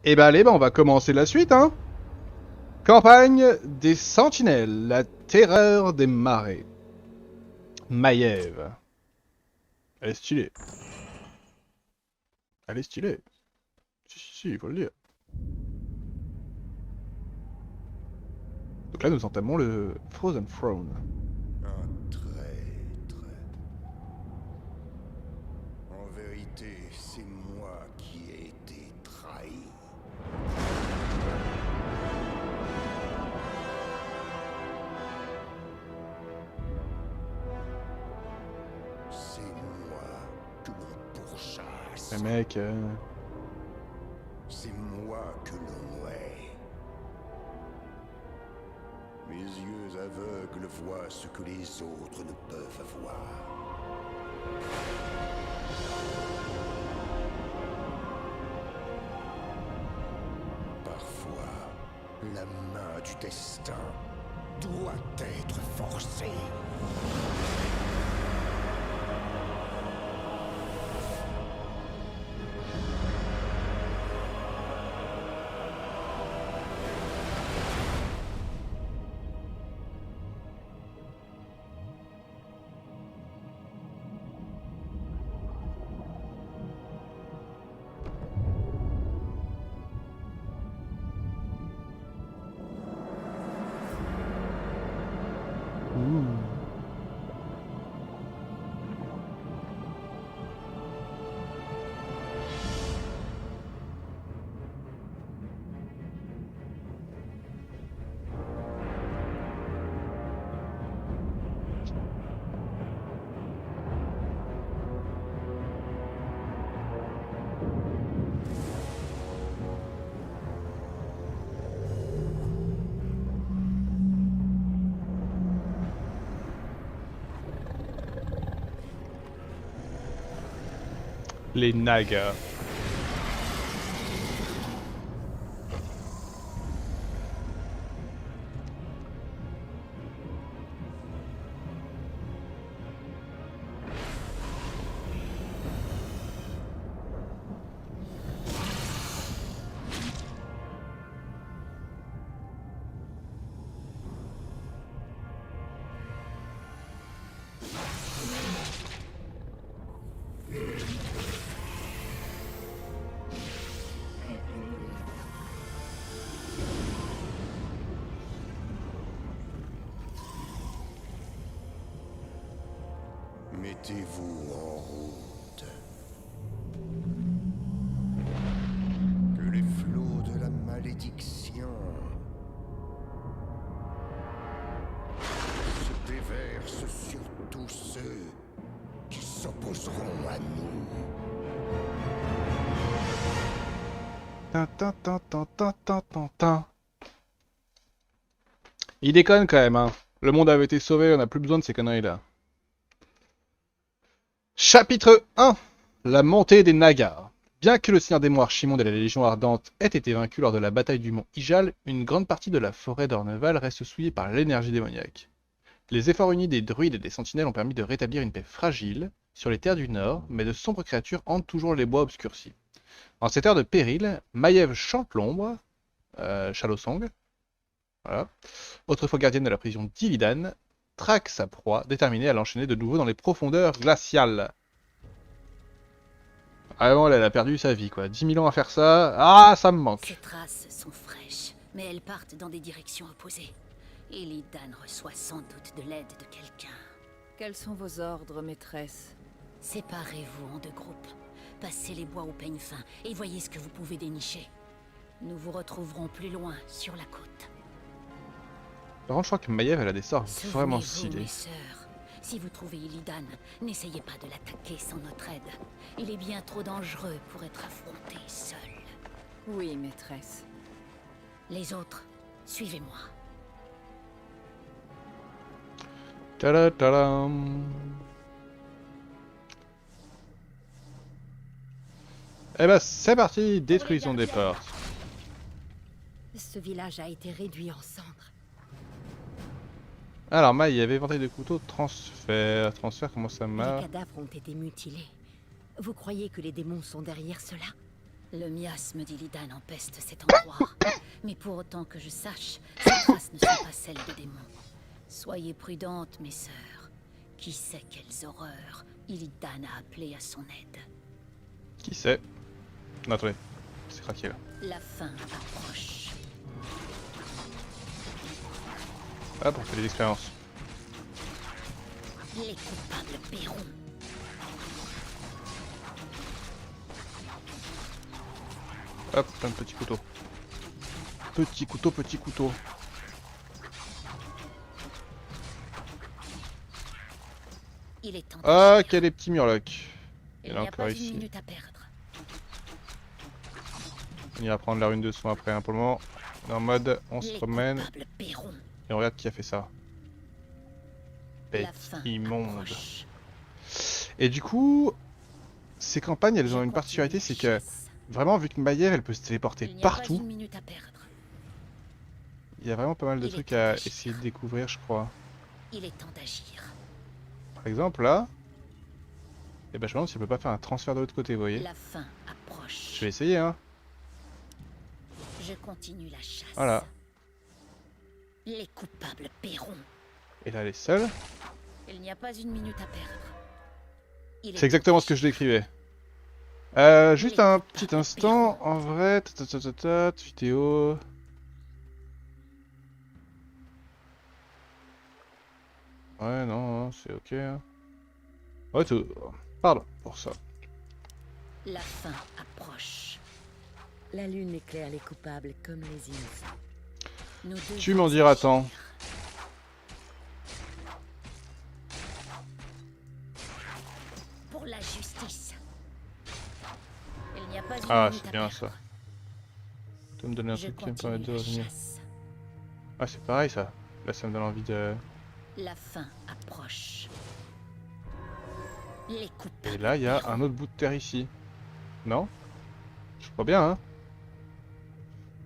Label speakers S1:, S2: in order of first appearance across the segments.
S1: Et bah allez, bah on va commencer la suite, hein. Campagne des Sentinelles, la terreur des marais. Maiev. Elle est stylée. Elle est stylée. Si, il faut le dire. Donc là, nous entamons le Frozen Throne.
S2: Un traître. En vérité, c'est moi qui ai été trahi. C'est moi que l'on
S1: Mais
S2: pourchasse.
S1: mec,
S2: C'est moi que l'on hait. Mes yeux aveugles voient ce que les autres ne peuvent voir. Parfois, la main du destin doit être forcée.
S1: ouh. Les nagas.
S2: Mettez-vous en route. Que les flots de la malédiction se déversent sur tous ceux qui s'opposeront à nous.
S1: Tin, tin, tin, tin, tin, tin, tin, tin. Il déconne quand même, hein. Le monde avait été sauvé, on n'a plus besoin de ces conneries-là. Chapitre 1. La montée des Nagas. Bien que le Seigneur des Mots Archimonde et la Légion Ardente aient été vaincus lors de la bataille du mont Ijal, une grande partie de la forêt d'Orneval reste souillée par l'énergie démoniaque. Les efforts unis des druides et des sentinelles ont permis de rétablir une paix fragile sur les terres du Nord, mais de sombres créatures hantent toujours les bois obscurcis. En cette heure de péril, Maiev chante l'ombre, Shalosong, voilà, autrefois gardienne de la prison d'Illidan, traque sa proie, déterminée à l'enchaîner de nouveau dans les profondeurs glaciales. Ah bon, elle a perdu sa vie, quoi. 10 000 ans à faire ça, ah, ça me
S3: Ces
S1: manque.
S3: traces sont fraîches, mais elles partent dans des directions opposées. Illidan reçoit sans doute de l'aide de quelqu'un.
S4: Quels sont vos ordres, maîtresse?
S3: Séparez-vous en deux groupes. Passez les bois au peigne fin et voyez ce que vous pouvez dénicher. Nous vous retrouverons plus loin, sur la côte.
S1: Par contre, je crois que Maiev, elle a des sorts vraiment
S3: Souvenez-vous,
S1: stylés.
S3: mes sœurs, si vous trouvez Illidan, n'essayez pas de l'attaquer sans notre aide. Il est bien trop dangereux pour être affronté seul.
S4: Oui, maîtresse.
S3: Les autres, suivez-moi.
S1: Tadam. Eh ben, c'est parti, détruisons des portes.
S5: Ce village a été réduit en cendres.
S1: Alors, Maï, il y avait éventail de couteaux, transfert. Transfert, comment ça
S5: Les
S1: marche?
S5: cadavres ont été mutilés. Vous croyez que les démons sont derrière cela?
S3: Le miasme d'Illidan empeste cet endroit. Mais pour autant que je sache, ces traces ne sont pas celles de démons. Soyez prudentes, mes sœurs. Qui sait quelles horreurs Illidan a appelées à son aide.
S1: Qui sait? Non, attendez. C'est craqué là.
S3: La fin approche.
S1: Hop, on fait des expériences.
S3: Les coupables paieront.
S1: Hop, un petit couteau. Petit couteau, petit couteau.
S3: Il est temps
S1: Ah,
S3: d'agir.
S1: quel est petit murloc.
S3: Il
S1: Il
S3: n'y
S1: est
S3: a
S1: encore
S3: pas
S1: ici.
S3: une minute à perdre.
S1: On ira prendre la rune de soin après, hein, pour le moment. On est en mode, on se
S3: Les
S1: promène
S3: coupables paieront.
S1: et on regarde qui a fait ça.
S3: La fin
S1: Petit monde.
S3: approche.
S1: Et du coup, ces campagnes, elles
S3: Je
S1: ont une
S3: continue
S1: particularité,
S3: la
S1: c'est que
S3: chasse.
S1: vraiment, vu que Maiev, elle peut se téléporter
S3: Il n'y a pas
S1: partout,
S3: une minute à perdre.
S1: il y a vraiment pas mal de
S3: Il est
S1: trucs
S3: temps
S1: à
S3: d'agir.
S1: essayer de découvrir, je crois.
S3: Il est temps d'agir.
S1: Par exemple, là, et ben, je me demande si elle peut pas faire un transfert de l'autre côté, vous voyez.
S3: La fin approche.
S1: Je vais essayer, hein.
S3: Je continue la chasse.
S1: Voilà.
S3: Les coupables paieront.
S1: Et là, elle est seule.
S3: Il n'y a pas une minute à perdre. Il est
S1: C'est exactement ce que je
S3: temps
S1: décrivais. Juste
S3: Les
S1: un
S3: coupables
S1: petit instant, en vrai, vidéo. Ouais, non, c'est ok. Hein. Ouais, tout. Pardon pour ça.
S3: d'agir. La fin approche.
S5: La lune éclaire les coupables comme les innocents.
S3: Nous
S1: Tu
S3: devons
S1: m'en diras
S3: agir.
S1: tant.
S3: Pour la justice. Il n'y a pas une
S1: Ah,
S3: minute
S1: c'est
S3: à
S1: bien
S3: perdre.
S1: ça. Tu peux me donner un
S3: Je
S1: truc qui me
S3: continue
S1: permet de
S3: la
S1: revenir.
S3: chasse.
S1: Ah, c'est pareil ça. Là, ça me donne envie de.
S3: La fin approche. Les coupables.
S1: Et là, il y a
S3: paieront.
S1: un autre bout de terre ici. Non? Je crois bien, hein.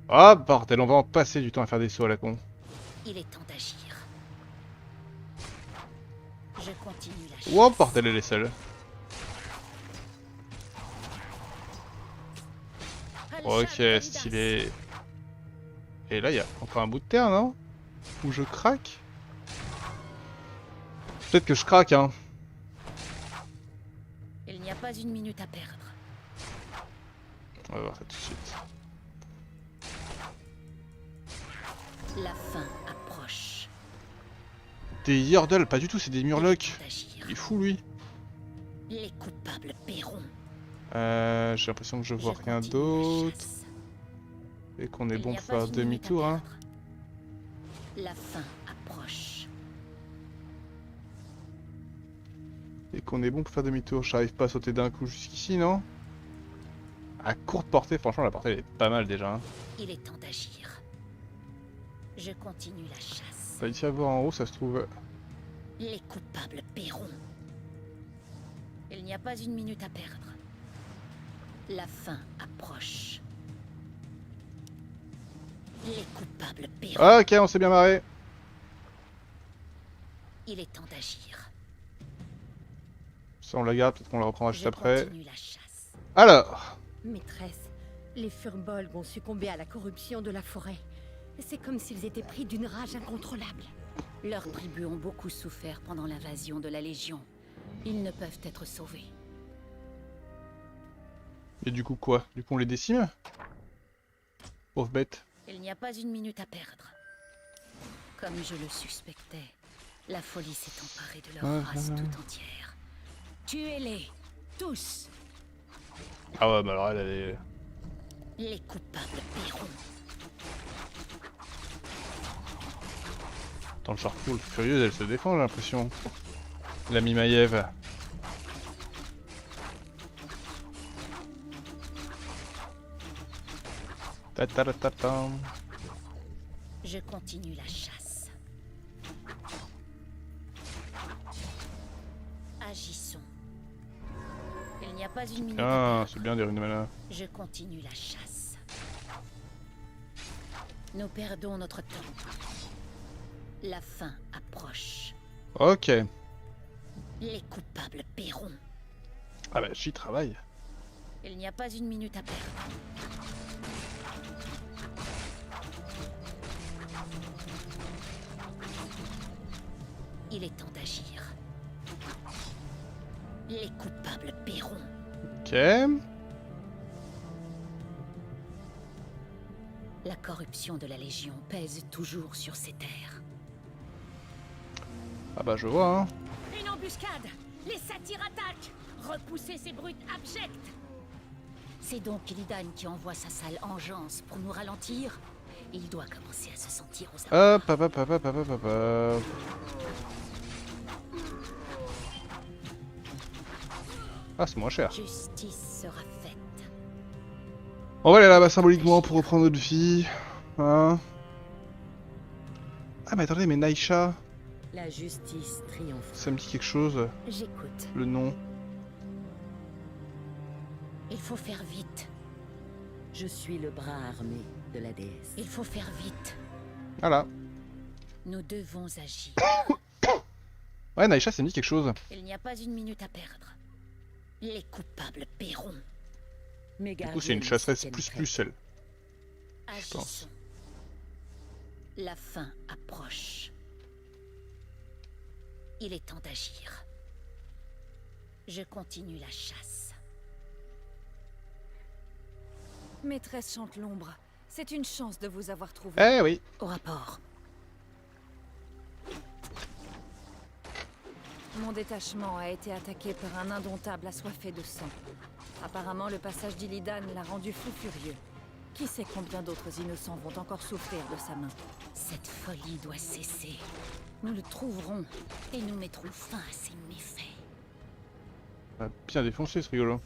S1: Ah, bordel, on va en passer du temps à faire des sauts à la con.
S3: Il est temps d'agir. Je continue la chasse.
S1: Oh, bordel, elle est seule.
S3: À la
S1: Ok,
S3: chasse, Validas.
S1: stylé. Et là, il y a encore un bout de terre, non? Où je craque? Peut-être que je craque, hein.
S3: Il n'y a pas une minute à perdre.
S1: On va voir ça tout de suite.
S3: La fin approche.
S1: Des Yordles, pas du tout, c'est des
S3: Il est
S1: Murlocs.
S3: temps d'agir.
S1: Il est fou, lui.
S3: Les coupables paieront.
S1: J'ai l'impression que je vois
S3: Je
S1: rien
S3: continue la
S1: d'autre.
S3: chasse.
S1: Et qu'on est
S3: Il
S1: bon
S3: n'y a
S1: pour
S3: pas
S1: faire
S3: une minute à
S1: demi-tour, hein.
S3: perdre. La fin approche.
S1: Et qu'on est bon pour faire demi-tour. J'arrive pas à sauter d'un coup jusqu'ici, non? À courte portée, franchement, la portée elle est pas mal déjà. Hein.
S3: Il est temps d'agir. Je continue la chasse.
S1: T'as ici à voir en haut, ça se trouve.
S3: Les coupables paieront. Il n'y a pas une minute à perdre. La fin approche. Les coupables paieront.
S1: Ah, ok, on s'est bien marré.
S3: Il est temps d'agir.
S1: Ça, on la garde, peut-être qu'on la reprendra juste
S3: Je
S1: après.
S3: continue la chasse.
S1: Alors,
S5: Maîtresse, les Furbolg ont succombé à la corruption de la forêt. C'est comme s'ils étaient pris d'une rage incontrôlable.
S3: Leurs tribus ont beaucoup souffert pendant l'invasion de la Légion. Ils ne peuvent être sauvés.
S1: et du coup, quoi? Du coup, on les décime? Pauvre bête.
S3: Il n'y a pas une minute à perdre. Comme je le suspectais, la folie s'est emparée de leur race tout entière. Tuez-les, tous.
S1: Ah ouais, bah alors elle est.
S3: Les coupables paieront.
S1: Dans le charcoal, furieuse, elle se défend, j'ai l'impression. L'ami Maiev. Ta-ta-ta-ta-tam.
S3: Je continue la chasse. Agissons. Il n'y a pas une minute à
S1: Ah,
S3: perdre.
S1: c'est bien des runes de mana.
S3: Je continue la chasse. Nous perdons notre temps. La fin approche.
S1: Ok.
S3: Les coupables paieront.
S1: Ah bah j'y travaille.
S3: Il n'y a pas une minute à perdre. Il est temps d'agir. Les coupables paieront.
S1: Ok.
S3: La corruption de la Légion pèse toujours sur ces terres.
S1: Ah bah je vois hein.
S3: Une embuscade! Les satyres attaquent! Repoussez ces brutes abjectes! C'est donc Illidan qui envoie sa sale engeance pour nous ralentir. Il doit commencer à se sentir aux abois.
S1: Hop, hop, hop, hop, hop, hop, hop, hop. Ah, c'est moins cher.
S3: Justice sera faite.
S1: On va aller là-bas symboliquement pour reprendre notre vie. Hein. Ah mais attendez, mais Naïcha,
S5: La justice triomphe.
S1: ça me dit quelque chose,
S5: J'écoute.
S1: le nom.
S3: Il faut faire vite.
S5: Je suis le bras armé de la déesse.
S3: Il faut faire vite.
S1: Voilà.
S3: Nous devons agir.
S1: Ouais, Naïcha, ça me dit quelque chose.
S3: Il n'y a pas une minute à perdre. Les coupables paieront.
S5: Mes
S1: Du coup, c'est une chasseresse plus elle. pense.
S3: Agissons. La fin approche. Il est temps d'agir. Je continue la chasse.
S4: Maîtresse chante l'ombre. C'est une chance de vous avoir trouvé.
S1: Eh oui.
S3: Au rapport.
S4: Mon détachement a été attaqué par un indomptable assoiffé de sang. Apparemment, le passage d'Illidan l'a rendu fou furieux. Qui sait combien d'autres innocents vont encore souffrir de sa main?
S3: Cette folie doit cesser. Nous le trouverons et nous mettrons fin à ces méfaits.
S1: On a bien défoncé ce rigolo.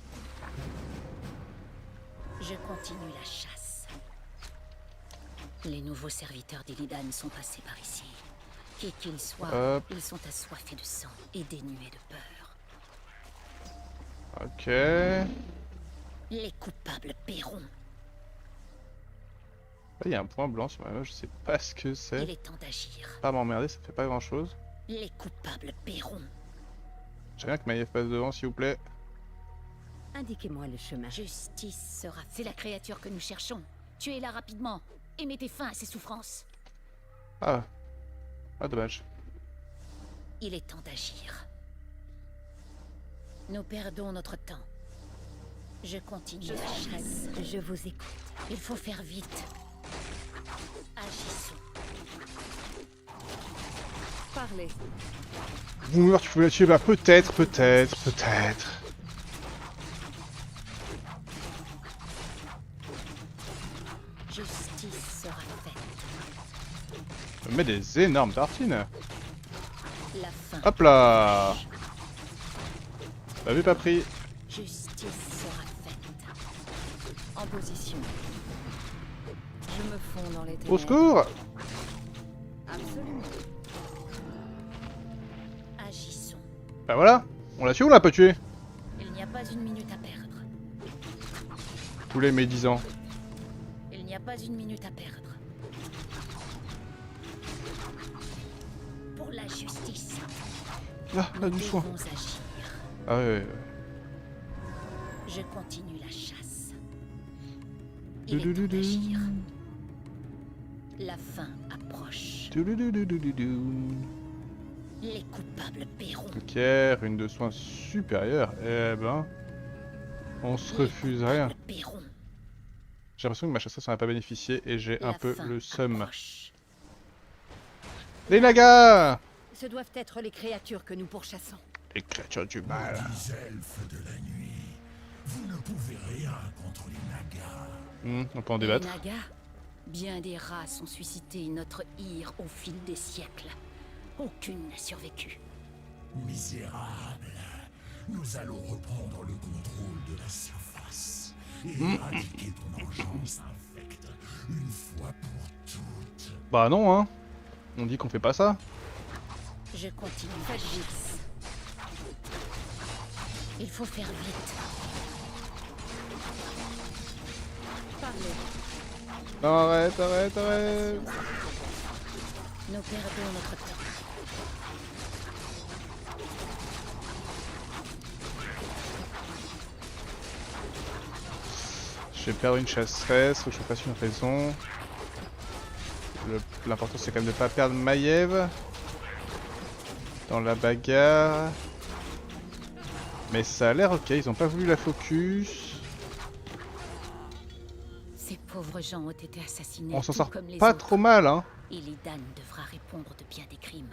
S3: Je continue la chasse. Les nouveaux serviteurs d'Illidan sont passés par ici. Qui qu'ils soient,
S1: Hop.
S3: ils sont assoiffés de sang et dénués de peur.
S1: Ok.
S3: Les coupables paieront.
S1: Là, il y a un point blanc sur ma main, je sais pas ce que
S3: Il
S1: c'est.
S3: est temps d'agir.
S1: Pas m'emmerder, ça fait pas grand chose.
S3: Les coupables paieront.
S1: J'aimerais bien que Maïf passe devant, s'il vous plaît.
S5: Indiquez-moi le chemin.
S3: Justice sera. C'est la créature que nous cherchons. Tuez-la rapidement et mettez fin à ses souffrances.
S1: Ah. Ah, dommage.
S3: Il est temps d'agir. Nous perdons notre temps. Je continue la chasse.
S5: Je vous écoute.
S3: Il faut faire vite. Agissons.
S4: Parlez.
S1: Boomer, tu pouvais la tuer? Bah peut-être, peut-être, peut-être.
S3: Justice sera faite.
S1: Je me mets des énormes tartines.
S3: La fin.
S1: Hop là. Pas vu, pas pris.
S3: Justice sera faite.
S4: En position. Je me fonds dans les ténèbres.
S1: Au secours.
S4: Absolument.
S3: Agissons.
S1: Bah voilà. On l'a tué ou on l'a pas tué?
S3: Il n'y a pas une minute à perdre.
S1: Tous les médisants.
S3: Il n'y a pas une minute à perdre. Pour la justice,
S1: Ah,
S3: nous
S1: du soin.
S3: devons agir.
S1: Ah ouais.
S3: Je continue la chasse. Il est temps d'agir. La fin approche. Les coupables paieront.
S1: Ok, rune de soins supérieure. Eh ben, on se refuse
S3: Les
S1: rien.
S3: coupables paieront.
S1: J'ai l'impression que ma chasseuse n'en a pas bénéficié et j'ai un
S3: La
S1: peu
S3: fin
S1: le seum.
S3: approche.
S1: Les nagas!
S5: Ce doivent être les créatures que nous pourchassons.
S1: Les créatures du mal.
S2: Maudits elfes de la nuit, vous ne pouvez rien contre les nagas.
S1: On peut en
S3: Les
S1: débattre.
S3: nagas, bien des races ont suscité notre ire au fil des siècles. Aucune n'a survécu.
S2: Misérable, nous allons reprendre le contrôle de la surface et éradiquer ton engeance infecte une fois pour toutes.
S1: Bah non, hein. On dit qu'on fait pas ça.
S3: Je continue la chasse. Il faut faire vite.
S4: Parlez.
S1: Non, arrête, arrête, arrête.
S3: Nous perdons notre temps.
S1: Je vais perdre une chasseresse, faut que je fasse une raison. L'important c'est quand même de pas perdre Maiev dans la bagarre. Mais ça a l'air ok, ils ont pas voulu la focus.
S3: Ces pauvres gens ont été assassinés.
S1: On s'en
S3: tout
S1: sort
S3: comme les
S1: pas
S3: autres.
S1: trop mal hein.
S3: Illidan devra répondre de bien des crimes.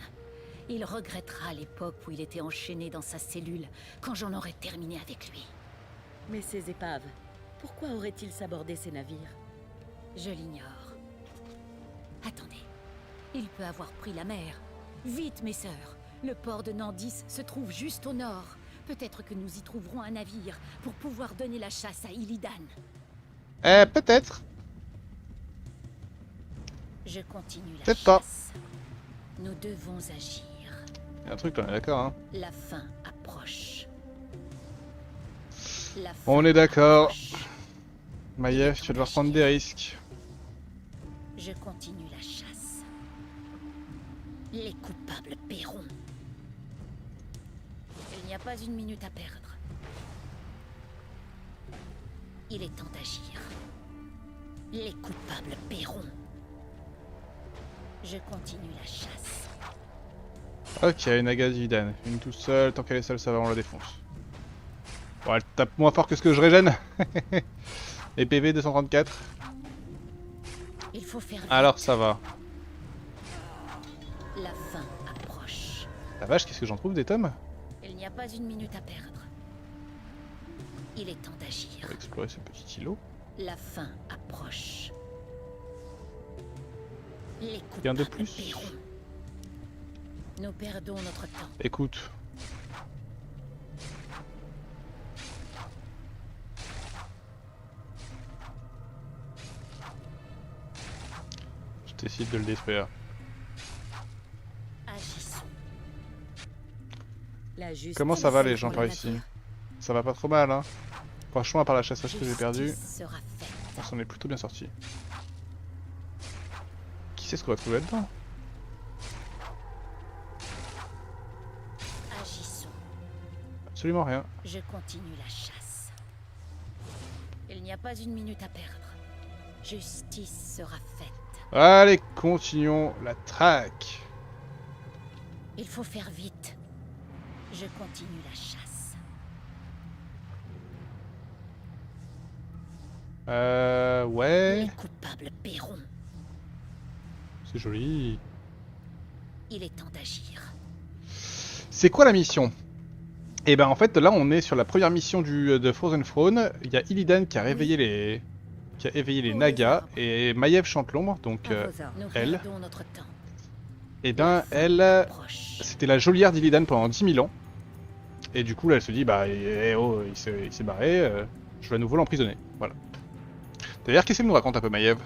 S3: Il regrettera l'époque où il était enchaîné dans sa cellule, quand j'en aurai terminé avec lui.
S6: Mais ces épaves, pourquoi auraient-ils sabordé ces navires?
S3: Je l'ignore. Attendez. Il peut avoir pris la mer. Vite, mes sœurs. Le port de Nandis se trouve juste au nord. Peut-être que nous y trouverons un navire pour pouvoir donner la chasse à Illidan.
S1: Peut-être.
S3: Je continue la
S1: Peut-être pas.
S3: chasse. Nous devons agir.
S1: Il y a un truc là, on est d'accord hein.
S3: La fin approche. La fin
S1: On est d'accord.
S3: approche.
S1: Maiev, tu vas devoir prendre des risques.
S3: Je continue la chasse. Les coupables paieront. Il n'y a pas une minute à perdre. Il est temps d'agir. Les coupables paieront. Je continue la chasse.
S1: Ok, une Naga d'Illidan. Une tout seule, tant qu'elle est seule, ça va, on la défonce. Bon, elle tape moins fort que ce que je régène. Et PV 234.
S3: Il faut faire vite.
S1: Alors ça va.
S3: La fin approche.
S1: La vache, qu'est-ce que j'en trouve des tomes?
S3: Il n'y a pas une minute à perdre. Il est temps
S1: On
S3: d'agir.
S1: va explorer ce petit îlot.
S3: La fin approche. Les
S1: Rien de
S3: coupables
S1: plus.
S3: paieront. Nous perdons notre temps.
S1: Écoute. Je décide de le détruire.
S3: Agissons.
S6: La justice
S1: Comment ça va les gens
S3: pour
S1: par
S3: le
S1: ici?
S3: navire.
S1: Ça va pas trop mal hein. Franchement, à part la chasseuse que j'ai perdue,
S3: Justice sera faite.
S1: on s'en est plutôt bien sorti. Qui sait ce qu'on va trouver là-dedans?
S3: Agissons.
S1: Absolument rien.
S3: Je continue la chasse. Il n'y a pas une minute à perdre. Justice sera faite.
S1: Allez, continuons la traque.
S3: Il faut faire vite. Je continue la chasse.
S1: Ouais.
S3: Les coupables paieront.
S1: C'est joli.
S3: Il est temps d'agir.
S1: C'est quoi la mission? Et ben en fait là on est sur la première mission de Frozen Throne. Il y a Illidan qui a réveillé les Nagas et Maiev chante l'ombre donc
S6: à vos ordres.
S3: Nous
S1: elle.
S3: perdons notre temps.
S1: Et ben elle
S3: Approche.
S1: c'était la geôlière d'Illidan pendant 10 000 ans. Et du coup là elle se dit bah il s'est barré, je vais à nouveau l'emprisonner. Voilà. D'ailleurs qu'est-ce qu'elle nous raconte un peu Maiev?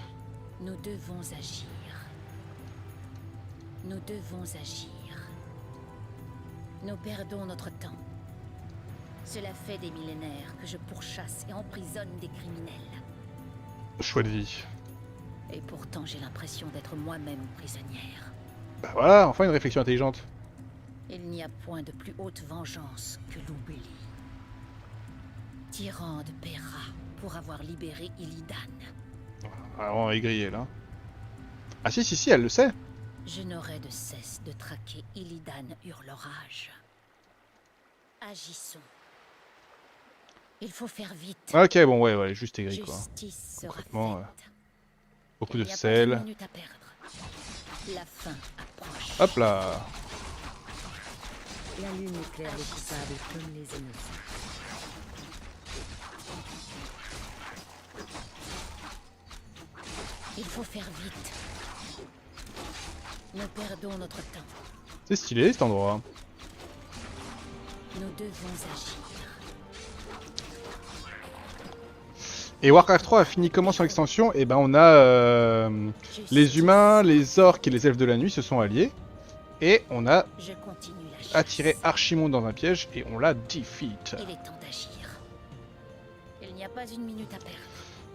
S3: Nous devons agir. Nous devons agir. Nous perdons notre temps. Cela fait des millénaires que je pourchasse et emprisonne des criminels.
S1: Choix de vie.
S3: Et pourtant j'ai l'impression d'être moi-même prisonnière.
S1: Bah voilà, enfin une réflexion intelligente.
S3: Il n'y a point de plus haute vengeance que l'oubli. Tyrande paiera pour avoir libéré Illidan.
S1: Vraiment aigrié là. Ah si, elle le sait.
S3: Je n'aurai de cesse de traquer Illidan Hurlorage. Agissons. Il faut faire vite.
S1: Ok bon ouais, juste aigri quoi.
S3: Justice sera
S1: Concrètement,
S3: faite.
S1: Beaucoup
S3: Il
S1: de
S3: n'y a pas
S1: sel.
S3: une minute à perdre. La fin approche.
S1: Hop là.
S6: La lune éclaire les coupables comme les innocents.
S3: Il faut faire vite. Nous perdons notre temps.
S1: C'est stylé cet endroit.
S3: Nous devons agir.
S1: Et Warcraft 3 a fini comment son extension? Et ben on a les humains, les orques et les elfes de la nuit se sont alliés. Et on a
S3: Je continue la chasse.
S1: attiré Archimond dans un piège et on l'a defeat.
S3: Il est temps d'agir. Il n'y a pas une minute à perdre.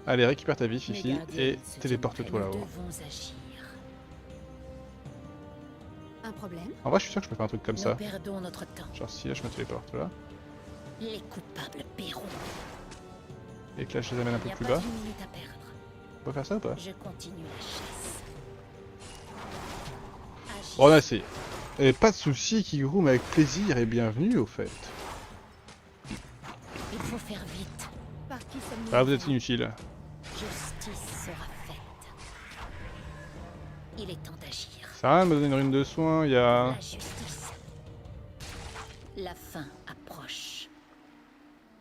S1: Allez, récupère ta vie
S3: Mes
S1: Fifi
S3: gardiens
S1: et
S3: se
S1: téléporte-toi
S3: tiendront.
S1: là-haut.
S3: Nous devons agir.
S5: Un problème?
S1: En vrai je suis sûr que je peux faire un truc comme
S3: Nous
S1: ça.
S3: perdons notre temps.
S1: Genre si là je me téléporte là.
S3: Les coupables paieront.
S1: Et que là je les amène un
S3: Il
S1: peu
S3: n'y a
S1: plus
S3: pas
S1: bas.
S3: une minute à perdre.
S1: On peut faire ça ou pas?
S3: Je continue la chasse. Agis.
S1: Bon, on a essayé. Et pas de soucis, Kigroom, avec plaisir et bienvenue au fait.
S3: Il faut faire vite.
S5: Par qui sommes-nous
S1: Ah, vous êtes
S5: envahis?
S1: inutile.
S3: Justice sera faite. Il est temps d'agir.
S1: Ça sert à rien de me donner une rune de soin, il y a...
S3: La justice. La fin approche.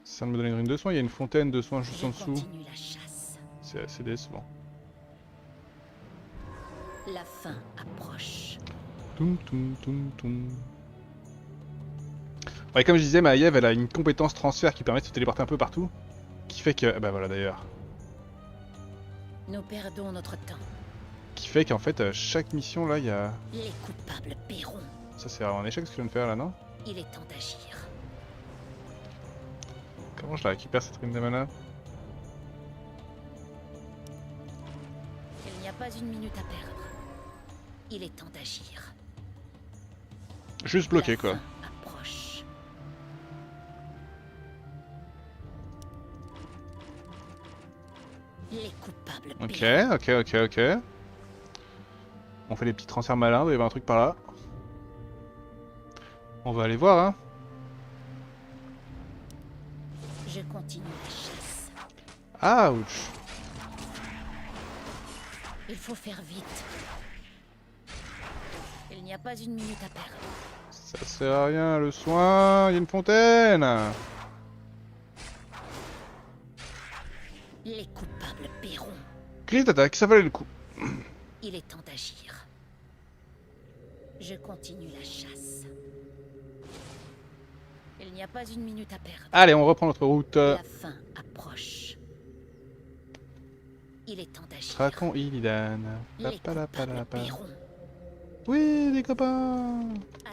S1: Ça sert à me donner une rune de soin, il y a une fontaine de soins juste
S3: Je
S1: en dessous.
S3: continue la chasse.
S1: C'est assez décevant.
S3: La fin approche.
S1: Toum toum toum toum. Ouais, comme je disais, Maiev, elle a une compétence transfert qui permet de se téléporter un peu partout. Qui fait que... Bah voilà d'ailleurs.
S3: Nous perdons notre temps.
S1: Qui fait qu'en fait, à chaque mission là, il y a...
S3: Les coupables paieront.
S1: Ça c'est vraiment un échec ce que je viens de faire là, non?
S3: Il est temps d'agir.
S1: Comment je la récupère cette rune de mana?
S3: Il n'y a pas une minute à perdre. Il est temps d'agir.
S1: Juste bloqué
S3: La
S1: quoi.
S3: fin approche. Les coupables
S1: Ok,
S3: paieront.
S1: ok. On fait des petits transferts malins, il doit y avoir un truc par là. On va aller voir hein.
S3: Je continue la chasse.
S1: Ouch.
S3: Il faut faire vite. Il n'y a pas une minute à perdre.
S1: Ça sert à rien, le soin, il y a une fontaine.
S3: Les coupables paieront.
S1: Crise d'attaque, ça valait le coup.
S3: Il est temps d'agir. Je continue la chasse. Il n'y a pas une minute à perdre.
S1: Allez, on reprend notre route.
S3: La fin approche. Il est temps d'agir.
S1: Racon Illidan.
S3: Les coupables paieront.
S1: Oui, les copains.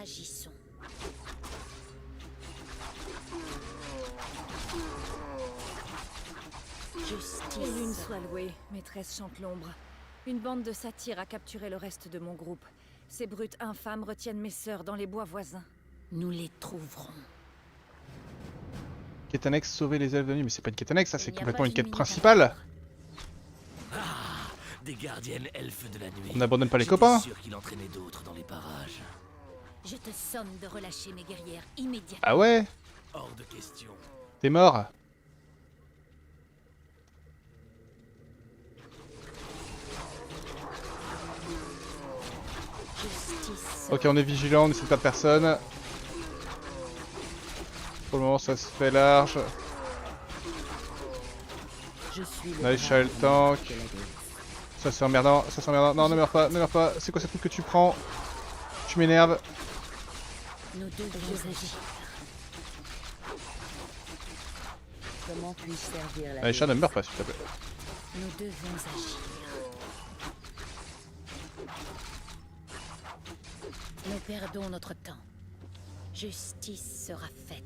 S3: Agissons.
S4: Que l'une
S3: Justice.
S4: soit louée, maîtresse chante l'ombre. Une bande de satyres a capturé le reste de mon groupe. Ces brutes infâmes retiennent mes sœurs dans les bois voisins.
S3: Nous les trouverons.
S1: Quête annexe, sauver les elfes de nuit. Mais c'est pas une quête annexe, ça
S3: Il
S1: c'est
S3: n'y a
S1: complètement
S3: pas
S1: une
S3: une
S1: quête
S3: minute à
S1: principale.
S3: perdre.
S7: Des gardiennes elfes de la nuit.
S1: On n'abandonne pas les
S7: J'étais
S1: copains.
S7: sûr qu'il entraînait d'autres dans les parages.
S3: Je te somme de relâcher mes guerrières immédiatement.
S1: Ah ouais?
S7: Hors de question.
S1: T'es mort?
S3: Justice.
S1: Ok, on est vigilant, on n'essaie pas de personne. Pour le moment, ça se fait large.
S6: Je suis le
S1: Maréchal
S6: grand
S1: tank.
S6: de la guerre.
S1: Ça c'est emmerdant, ça c'est emmerdant. Non, ne meurs pas, ne meurs pas. C'est quoi ce truc que tu prends? Tu m'énerves.
S3: Nous devons agir.
S6: Comment puis-je servir la
S1: Maréchal, ne
S6: déesse?
S1: meurs pas, s'il te plaît.
S3: Nous devons agir. Nous perdons notre temps. Justice sera faite.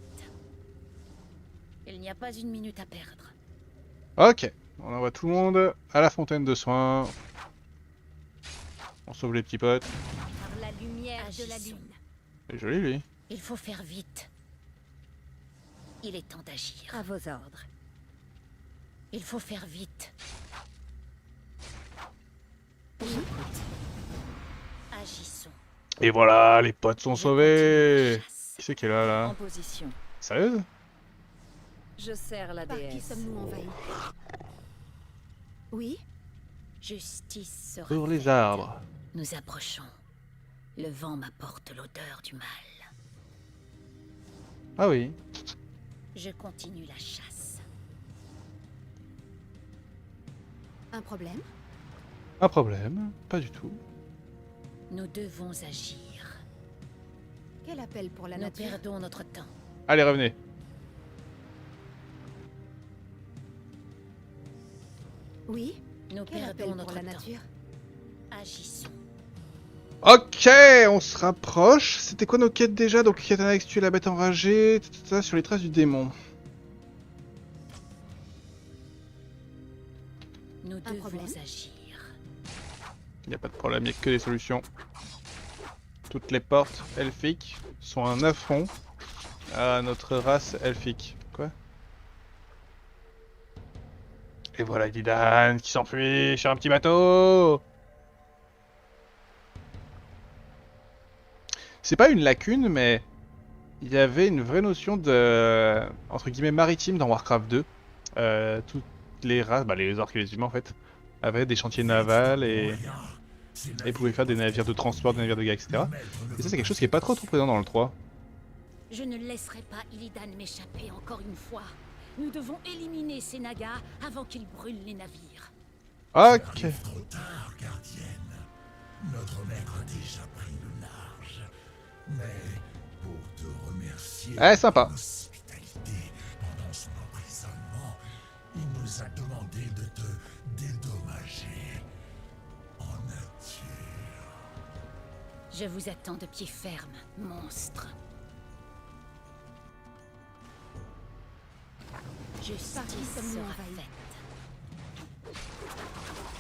S3: Il n'y a pas une minute à perdre.
S1: Ok, on envoie tout le monde à la fontaine de soins. On sauve les petits potes.
S5: Par la lumière de la
S3: Agissons.
S5: lune.
S1: Il est joli lui.
S3: Il faut faire vite. Il est temps d'agir.
S5: À vos ordres.
S3: Il faut faire vite. Agissons.
S1: Et voilà, les potes sont
S3: Je
S1: sauvés.
S3: continue la chasse.
S1: Qui c'est qui est là
S4: En position.
S1: Sérieux?
S4: Je sers la
S5: Par qui
S4: déesse.
S5: sommes-nous envahis? Oui?
S3: Justice sera
S1: Pour les
S3: faite.
S1: arbres.
S3: Nous approchons. Le vent m'apporte l'odeur du mal.
S1: Ah oui.
S3: Je continue la chasse.
S5: Un problème?
S1: Un problème? Pas du tout.
S3: Nous devons agir.
S5: Quel appel pour la
S3: Nous
S5: nature?
S3: perdons notre temps.
S1: Allez, revenez.
S5: Oui?
S3: Nous
S5: Quel appel
S3: perdons
S5: pour
S3: notre
S5: la
S3: temps.
S5: nature?
S3: Agissons.
S1: Ok, on se rapproche. C'était quoi nos quêtes déjà? Donc, quête annexe, tuer la bête enragée, sur les traces du démon.
S3: Nous devons
S5: problème
S3: agir.
S1: Il n'y a pas de problème, il n'y a que des solutions. Toutes les portes elfiques sont un affront à notre race elfique. Quoi? Et voilà Illidan qui s'enfuit sur un petit bateau. C'est pas une lacune, mais il y avait une vraie notion de, entre guillemets, maritime dans Warcraft 2. Toutes les races, bah les orques et les humains en fait, avaient des chantiers navals et pouvaient faire des navires de transport, des navires de guerre, etc. Et ça c'est quelque chose qui est pas trop présent dans le 3.
S3: Je ne laisserai pas Illidan m'échapper encore une fois. Nous devons éliminer ces nagas avant qu'ils brûlent les navires.
S1: Ok.
S2: Trop tard, gardienne. Notre maître a déjà pris le large. Mais pour te remercier
S1: Eh, sympa.
S2: de l'hospitalité pendant son emprisonnement, il nous a demandé de te dédommager en nature.
S3: Je vous attends de pied ferme, monstre. Justice sera faite.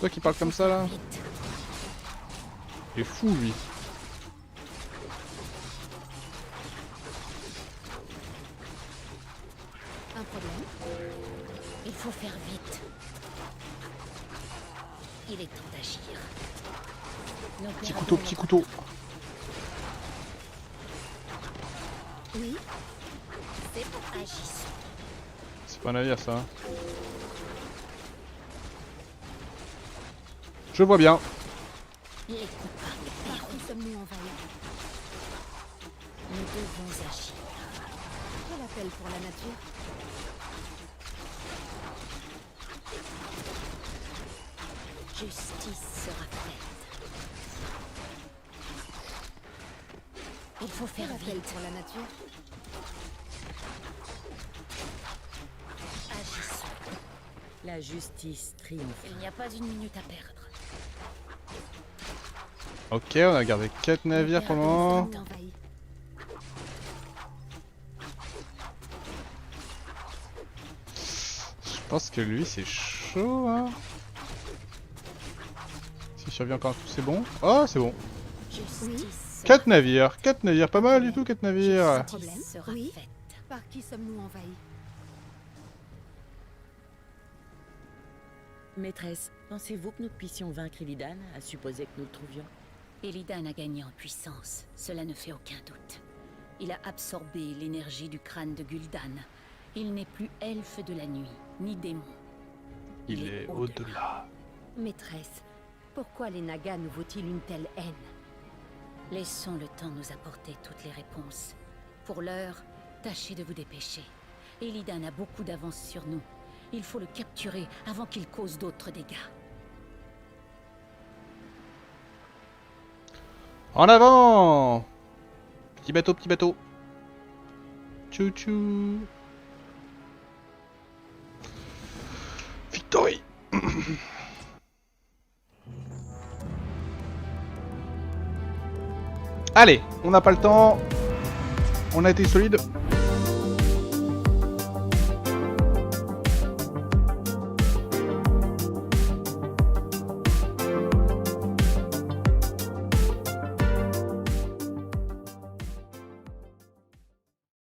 S1: Toi qui parles comme ça là.
S3: Vite.
S1: Il est fou lui.
S5: Un problème?
S3: Il faut faire vite. Il est temps d'agir. Nous
S1: Petit
S3: perdons
S1: couteau, petit
S3: notre
S1: couteau.
S3: temps.
S5: Oui?
S3: Agissons.
S1: C'est pas un navire ça. Hein. Je vois bien.
S3: Les coupables
S5: Par
S3: paieront.
S5: qui sommes-nous envahis?
S3: Nous devons agir.
S5: Quel appel pour la nature?
S3: Justice sera faite. Il faut
S5: Quel
S3: faire
S5: appel
S3: vite.
S5: pour la nature?
S3: Agissons.
S6: La justice triomphe.
S3: Il n'y a pas une minute à perdre.
S1: Ok, on a gardé 4 navires pour le moment.
S5: Sommes-nous envahis?
S1: Je pense que lui c'est chaud hein. S'il survit encore tout c'est bon. Oh c'est bon.
S3: Justice
S1: 4 navires, pas mal du tout 4 navires.
S5: Problème?
S3: sera
S5: Oui?
S3: faite.
S5: Par qui sommes-nous envahis?
S6: Maîtresse, pensez-vous que nous puissions vaincre Illidan, à supposer que nous le trouvions?
S3: Illidan a gagné en puissance, cela ne fait aucun doute. Il a absorbé l'énergie du crâne de Gul'dan. Il n'est plus elfe de la nuit, ni démon.
S1: Il est au-delà.
S5: Maîtresse, pourquoi les Nagas nous vaut-ils une telle haine?
S3: Laissons le temps nous apporter toutes les réponses. Pour l'heure, tâchez de vous dépêcher. Illidan a beaucoup d'avance sur nous. Il faut le capturer avant qu'il cause d'autres dégâts.
S1: En avant! Petit bateau, petit bateau. Tchou tchou. Victory! Allez, on n'a pas le temps. On a été solide.